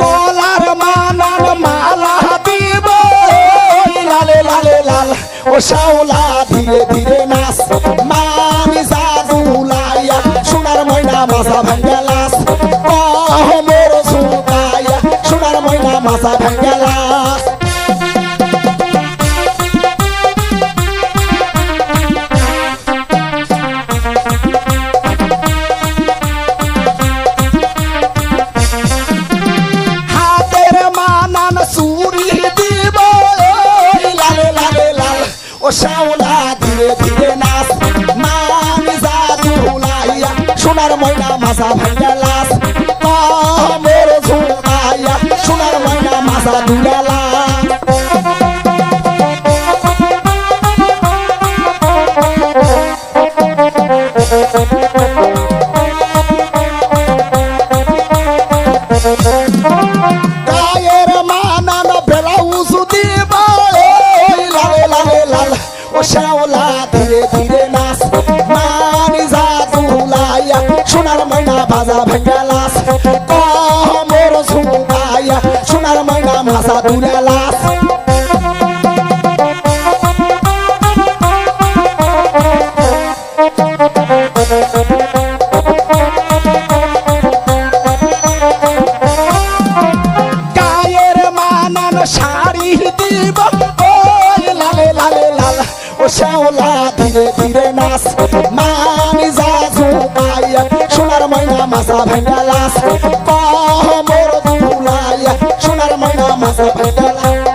গলার মানান মালা দিব লালে লালে লাল ও শাওলা ধীরে ধীরে নাচ মানি জাদুলাইয়া সোনার ময়না মাথা ভাঙ্গালাস মোর সুতাইয়া সোনার ময়না মাথা ভাঙ্গালাস হাতের মানান চুরি দিব লালে লালে লাল ও শাওলা ধীরে ধীরে নাচ মানি জাদুলাইয়া সোনার ময়না মাথা ভাঙ্গালাস মোর সুতাইয়া সোনার ময়না মাথা দুলালাস গায়ের মানান ব্লাউজ দিব লালে লালে লাল ও শাওলা ধীরে ধীরে নাচ মানি জাদুলাইয়া সোনার ময়না বাজা ভাঙ্গালাস মোর সুতাইয়া সোনার ময়না মাথা দুলালাস গায়ের মানান শাড়ি দিব লালে লালে লাল ও শাওলা ধীরে ধীরে নাচ মানি জাদুলাইয়া সোনার ময়না মাথা ভাঙ্গালাস মোর দুলাইয়া সোনার ময়না মাথা ভাঙ্গালাস